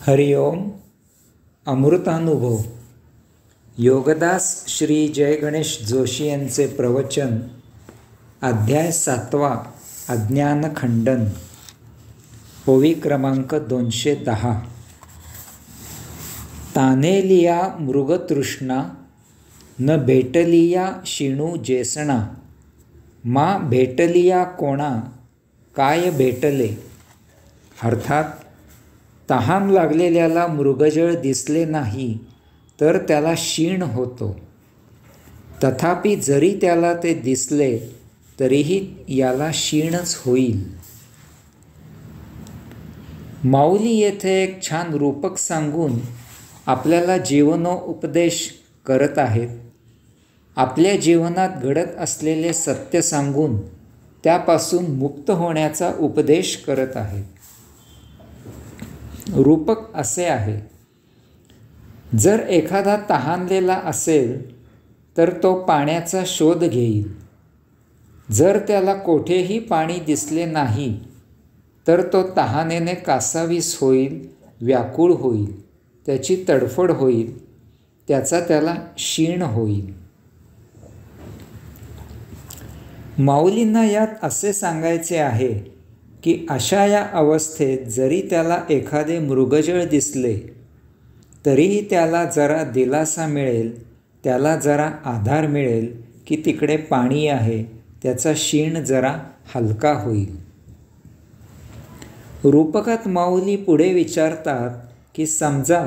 हरिओम. अमृतानुभव. योगदास श्री जय गणेश जोशी यांचे प्रवचन. अध्याय 7. अज्ञानखंडन. ओवी क्रमांक 210. तानेलिया मृगतृष्णा न भेटलिया शिणू जेसणा. मा भेटलिया कोणा काय भेटले. अर्थात तहान लागलेल्याला मृगजळ दिसले नाही तर त्याला शीण होतो. तथापि जरी त्याला ते दिसले तरीही याला शीणच होईल. माऊली येथे एक छान रूपक सांगून आपल्याला जीवनोपदेश करत आहेत. आपल्या जीवनात घडत असलेले सत्य सांगून त्यापासून मुक्त होण्याचा उपदेश करत आहेत. रूपक असे आहे, जर एखादा तहानलेला असेल तर तो पाण्याचा शोध घेईल. जर त्याला कोठेही पाणी दिसले नाही तर तो तहानेने कासावीस होईल, व्याकुळ होईल, त्याची तडफड होईल, त्याला शीण होईल. माऊलींना यात असे सांगायचे आहे की अशा या अवस्थेत जरी त्याला एखादे मृगजळ दिसले तरीही त्याला जरा दिलासा मिळेल, त्याला जरा आधार मिळेल की तिकडे पाणी आहे, त्याचा शीण जरा हलका होईल. रूपकात माऊली पुढे विचारतात की समजा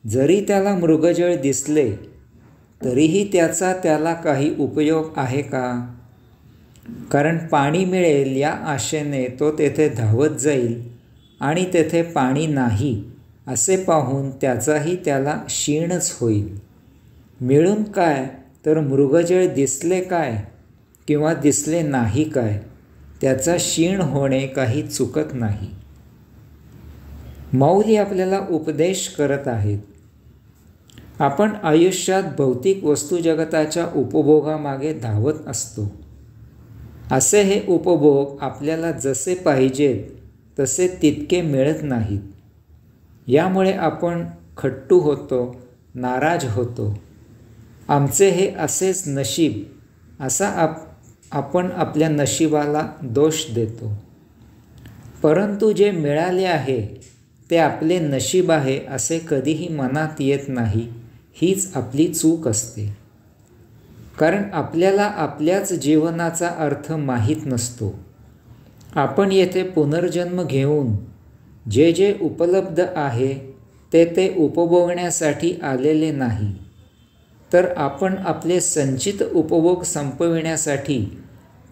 जरी त्याला मृगजळ दिसले तरीही त्याला काही उपयोग आहे का. कारण पाणी मिळेल या आशेने तो तेथे धावत जाईल आणि तेथे पाणी नाही असे पाहून त्याचाही त्याला शीणच होईल. मिळून काय तर मृगजळ दिसले काय किंवा दिसले नाही काय, त्याचा शीण होणे काही चुकत नाही. माऊली आपल्याला उपदेश करत आहेत. आपण आयुष्यात भौतिक वस्तुजगताच्या उपभोगामागे धावत असतो. असे हे उपभोग आपल्याला जसे पाहिजेत तसे तितके मिळत नाहीत. यामुळे आपण खट्टू होतो, नाराज होतो. आमचे हे असेच नशीब असा आपण आपल्या नशिबाला दोष देतो. परंतु जे मिळाले आहे ते आपले नशीब आहे असे कधीही मनात येत नाही. हीच आपली चूक असते. कारण आपल्याला आपल्याच जीवनाचा अर्थ माहीत नसतो. आपण येथे पुनर्जन्म घेऊन जे उपलब्ध आहे ते उपभोगण्यासाठी आलेले नाही, तर आपण आपले संचित उपभोग संपविण्यासाठी,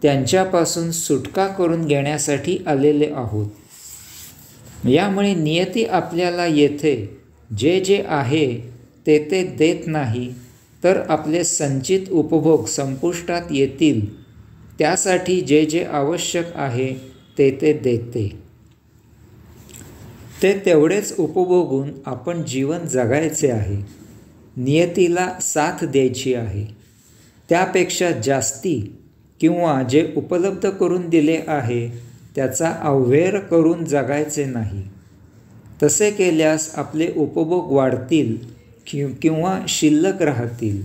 त्यांच्यापासून सुटका करून घेण्यासाठी आलेले आहोत. यामुळे नियती आपल्याला येथे जे आहे ते देत नाही, तर आपले संचित उपभोग संपुष्टात येतील त्यासाठी जे आवश्यक आहे ते देते. ते तेवढेच उपभोगून आपण जीवन जगायचे आहे. नियतीला साथ द्यायची आहे. त्यापेक्षा जास्ती किंवा जे उपलब्ध करून दिले आहे त्याचा अव्यय करून जगायचे नाही. तसे केल्यास आपले उपभोग वाढतील किंवा शिल्लक राहतील.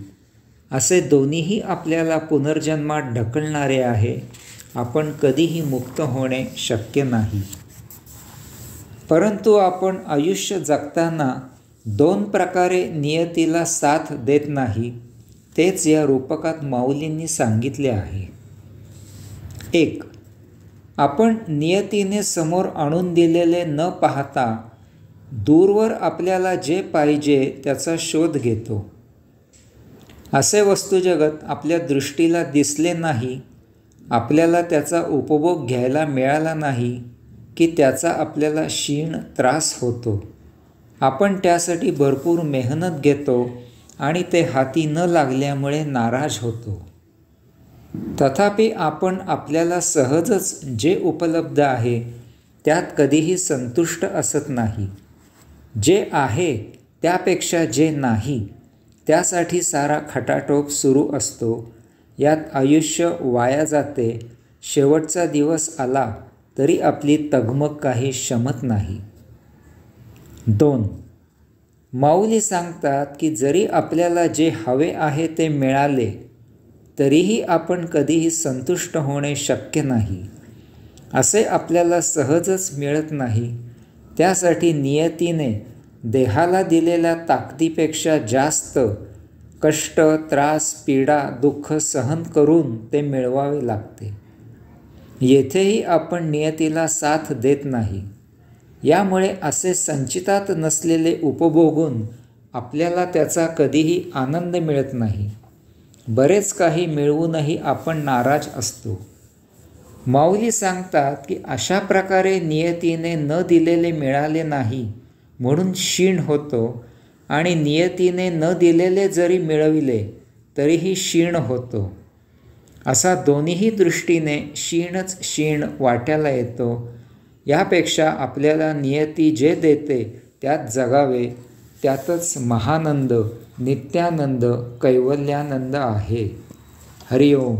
असे दोन्हीही आपल्याला पुनर्जन्मात ढकलणारे आहे. आपण कधीही मुक्त होणे शक्य नाही. परंतु आपण आयुष्य जगताना 2 प्रकारे नियतीला साथ देत नाही. तेच या रूपकात माऊलींनी सांगितले आहे. 1. आपण नियतीने समोर आणून दिलेले न पाहता दूरवर आपल्याला जे पाहिजे त्याचा शोध घेतो. असे वस्तुजगत आपल्या दृष्टीला दिसले नाही, आपल्याला त्याचा उपभोग घ्यायला मिळाला नाही की त्याचा आपल्याला शीण त्रास होतो. आपण त्यासाठी भरपूर मेहनत घेतो आणि ते हाती न लागल्यामुळे नाराज होतो. तथापि आपण आपल्याला सहजच जे उपलब्ध आहे त्यात कधीही संतुष्ट असत नाही. जे आहे त्यापेक्षा जे नाही त्यासाठी सारा खटाटोप सुरू असतो. यात आयुष्य वाया जाते. शेवटचा दिवस आला तरी आपली तगमग काही शमत नाही. 2. माऊली सांगतात की जरी आपल्याला जे हवे आहे ते मिळाले तरीही आपण कधीही संतुष्ट होणे शक्य नाही. असे आपल्याला सहजच मिळत नाही. त्यासाठी नियतीने देहाला दिलेल्या ताकदीपेक्षा जास्त कष्ट, त्रास, पीडा, दुःख सहन करून ते मिळवावे लागते. येथेही आपण नियतीला साथ देत नाही. यामुळे असे संचितात नसलेले उपभोगून आपल्याला त्याचा कधीही आनंद मिळत नाही. बरेच काही मिळवूनही आपण नाराज असतो. माऊली सांगतात की अशा प्रकारे नियतीने न दिलेले मिळाले नाही म्हणून क्षीण होतो आणि नियतीने न दिलेले जरी मिळविले तरीही क्षीण होतो. असा दोन्हीही दृष्टीने क्षीणच क्षीण वाट्याला येतो. यापेक्षा आपल्याला नियती जे देते त्यात जगावे. त्यातच महानंद, नित्यानंद, कैवल्यानंद आहे. हरिओम.